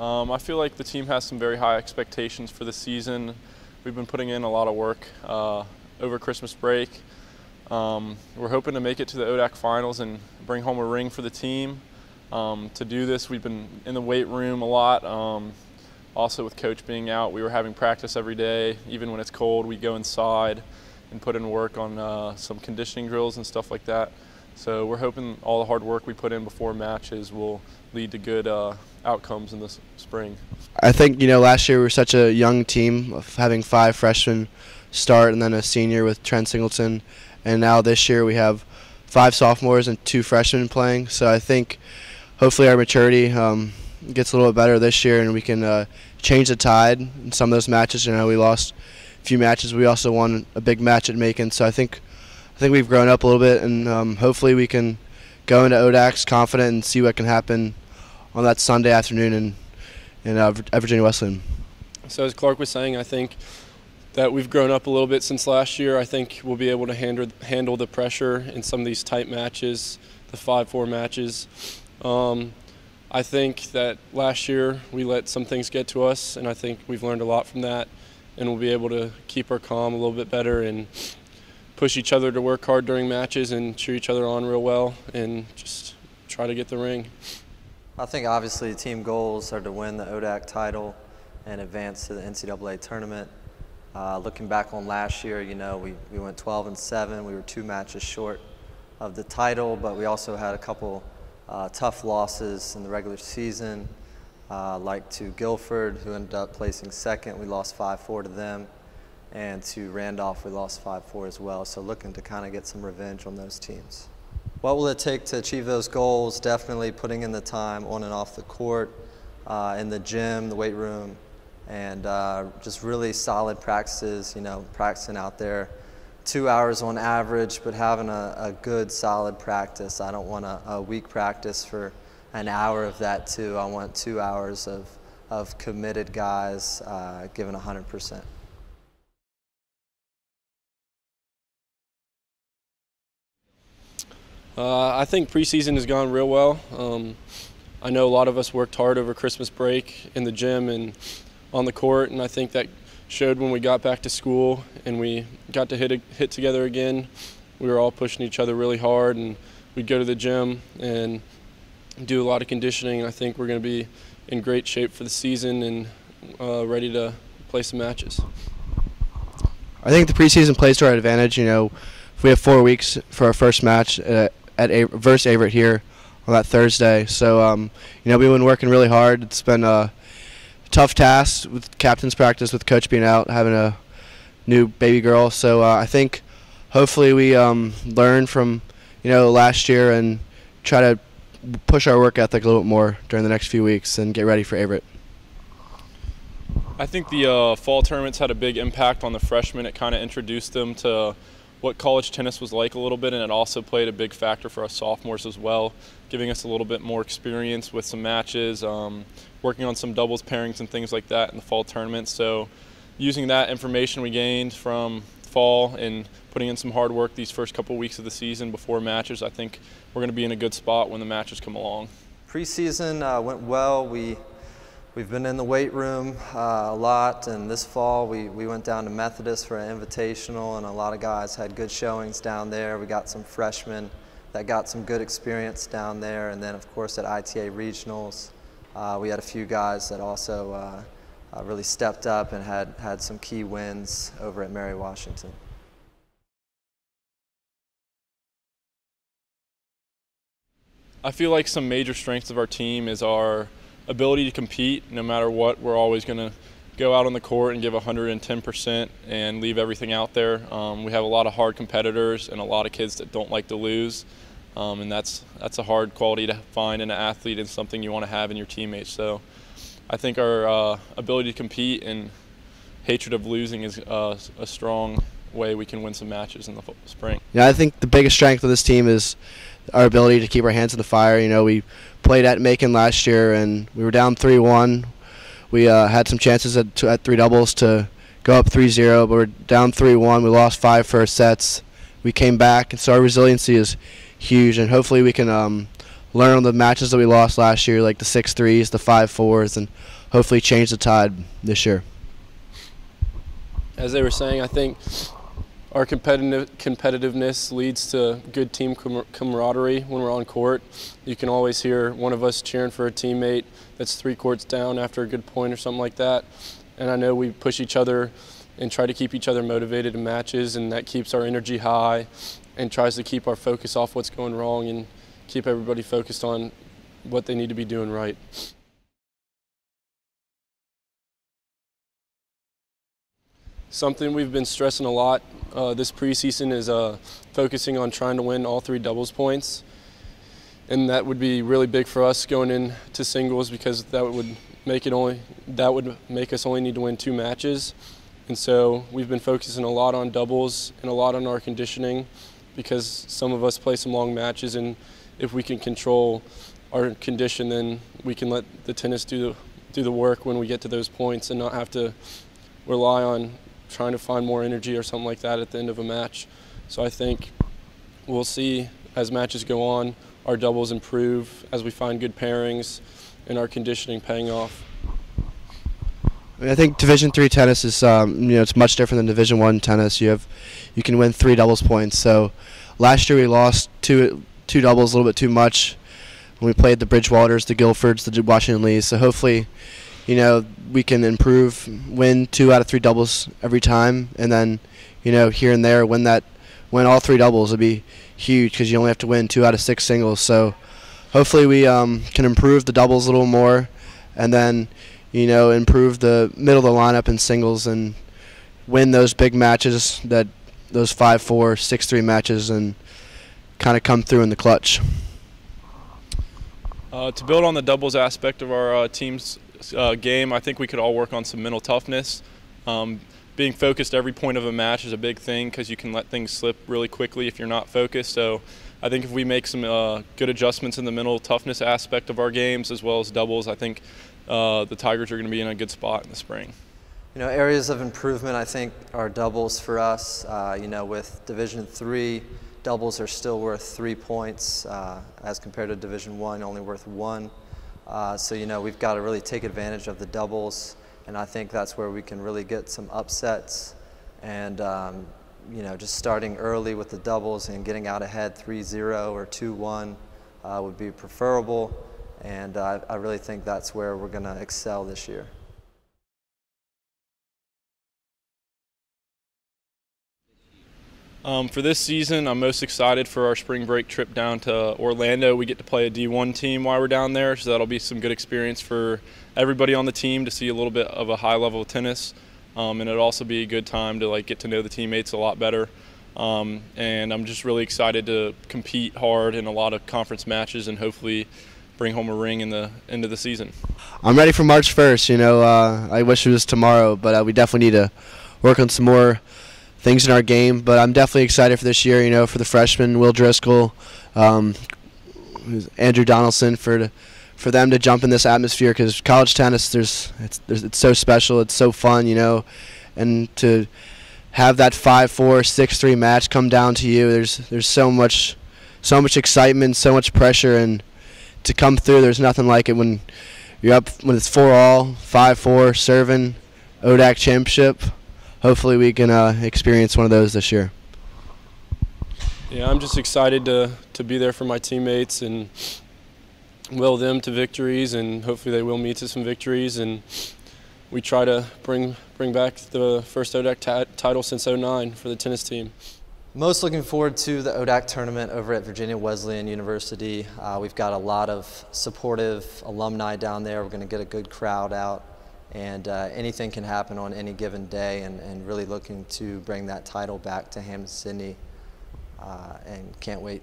I feel like the team has some very high expectations for the season. We've been putting in a lot of work over Christmas break. We're hoping to make it to the ODAC finals and bring home a ring for the team. To do this, we've been in the weight room a lot. Also with Coach being out, we were having practice every day. Even when it's cold, we go inside and put in work on some conditioning drills and stuff like that. So we're hoping all the hard work we put in before matches will lead to good outcomes in the spring. I think, last year we were such a young team of having 5 freshmen start and then a senior with Trent Singleton. And now this year we have 5 sophomores and 2 freshmen playing. So I think hopefully our maturity gets a little bit better this year and we can change the tide in some of those matches. We lost a few matches. We also won a big match at Macon. So I think we've grown up a little bit, and hopefully we can go into ODACs confident and see what can happen on that Sunday afternoon in Virginia Wesleyan. So as Clark was saying, I think that we've grown up a little bit since last year. I think we'll be able to handle the pressure in some of these tight matches, the 5-4 matches. I think that last year we let some things get to us, and I think we've learned a lot from that, and we'll be able to keep our calm a little bit better and push each other to work hard during matches and cheer each other on real well and just try to get the ring. I think obviously team goals are to win the ODAC title and advance to the NCAA tournament. Looking back on last year, we went 12-7. We were 2 matches short of the title, but we also had a couple tough losses in the regular season, like to Guilford, who ended up placing second. We lost 5-4 to them. And to Randolph, we lost 5-4 as well. So looking to kind of get some revenge on those teams. What will it take to achieve those goals? Definitely putting in the time on and off the court, in the gym, the weight room, and just really solid practices, practicing out there 2 hours on average, but having a good solid practice. I don't want a weak practice for an hour of that too. I want 2 hours of committed guys giving 100%. I think preseason has gone real well. I know a lot of us worked hard over Christmas break in the gym and on the court, and I think that showed when we got back to school and we got to hit together again. We were all pushing each other really hard, and we'd go to the gym and do a lot of conditioning. I think we're going to be in great shape for the season and ready to play some matches. I think the preseason plays to our advantage. If we have 4 weeks for our first match versus Averett here on that Thursday. So, we've been working really hard. It's been a tough task with captain's practice, with Coach being out, having a new baby girl. So I think hopefully we learn from, last year and try to push our work ethic a little bit more during the next few weeks and get ready for Averett. I think the fall tournaments had a big impact on the freshmen. It kind of introduced them to what college tennis was like a little bit, and it also played a big factor for us sophomores as well, giving us a little bit more experience with some matches, working on some doubles pairings and things like that in the fall tournament. So using that information we gained from fall and putting in some hard work these first couple weeks of the season before matches, I think we're going to be in a good spot when the matches come along. Preseason went well. We've been in the weight room a lot, and this fall we went down to Methodist for an invitational, and a lot of guys had good showings down there. We got some freshmen that got some good experience down there, and then of course at ITA regionals we had a few guys that also really stepped up and had some key wins over at Mary Washington. I feel like some major strengths of our team is our ability to compete. No matter what, we're always going to go out on the court and give 110% and leave everything out there. We have a lot of hard competitors and a lot of kids that don't like to lose, and that's a hard quality to find in an athlete and something you want to have in your teammates. So I think our ability to compete and hatred of losing is a strong way we can win some matches in the spring. Yeah, I think the biggest strength of this team is our ability to keep our hands in the fire. We played at Macon last year and we were down 3-1. We had some chances at 3 doubles to go up 3-0, but we're down 3-1. We lost 5 first sets. We came back, and so our resiliency is huge, and hopefully we can learn on the matches that we lost last year, like the 6-3s, the 5-4s, and hopefully change the tide this year. As they were saying, I think our competitiveness leads to good team camaraderie when we're on court. You can always hear one of us cheering for a teammate that's 3 courts down after a good point or something like that. And I know we push each other and try to keep each other motivated in matches, and that keeps our energy high and tries to keep our focus off what's going wrong and keep everybody focused on what they need to be doing right. Something we've been stressing a lot this preseason is focusing on trying to win all 3 doubles points, and that would be really big for us going into singles, because that would make us only need to win 2 matches. And so we've been focusing a lot on doubles and a lot on our conditioning, because some of us play some long matches, and if we can control our condition, then we can let the tennis do the work when we get to those points and not have to rely on trying to find more energy or something like that at the end of a match. So I think we'll see as matches go on, our doubles improve as we find good pairings and our conditioning paying off. I think Division III tennis is, it's much different than Division I tennis. You can win 3 doubles points. So last year we lost two doubles a little bit too much when we played the Bridgewaters, the Guilfords, the Washington Lees. So hopefully, we can improve, win 2 out of 3 doubles every time, and then, here and there win all 3 doubles would be huge, because you only have to win 2 out of 6 singles. So hopefully we can improve the doubles a little more, and then improve the middle of the lineup in singles and win those big matches, those 5-4, 6-3 matches, and kind of come through in the clutch. To build on the doubles aspect of our team's game, I think we could all work on some mental toughness. Being focused every point of a match is a big thing, because you can let things slip really quickly if you're not focused. So I think if we make some good adjustments in the mental toughness aspect of our games as well as doubles, I think the Tigers are going to be in a good spot in the spring. Areas of improvement, I think, are doubles for us. With Division III, doubles are still worth 3 points as compared to Division I, only worth 1. So, we've got to really take advantage of the doubles, and I think that's where we can really get some upsets. And, just starting early with the doubles and getting out ahead 3-0 or 2-1 would be preferable. And I really think that's where we're going to excel this year. For this season, I'm most excited for our spring break trip down to Orlando. We get to play a D1 team while we're down there, so that'll be some good experience for everybody on the team to see a little bit of a high level of tennis. And it'll also be a good time to get to know the teammates a lot better. And I'm just really excited to compete hard in a lot of conference matches and hopefully bring home a ring in the end of the season. I'm ready for March 1st. I wish it was tomorrow, but we definitely need to work on some more things in our game. But I'm definitely excited for this year, for the freshmen, Will Driscoll, Andrew Donaldson, for them to jump in this atmosphere, because college tennis, it's so special, it's so fun, and to have that 5-4, 6-3 match come down to you, there's so much excitement, so much pressure, and to come through, there's nothing like it when you're up, when it's 4-all, 5-4, serving, ODAC championship. Hopefully we can experience one of those this year. Yeah, I'm just excited to be there for my teammates and will them to victories, and hopefully they will me to some victories, and we try to bring back the first ODAC title since '09 for the tennis team. Most looking forward to the ODAC tournament over at Virginia Wesleyan University. We've got a lot of supportive alumni down there. We're going to get a good crowd out, and anything can happen on any given day, and really looking to bring that title back to Hampden-Sydney, and can't wait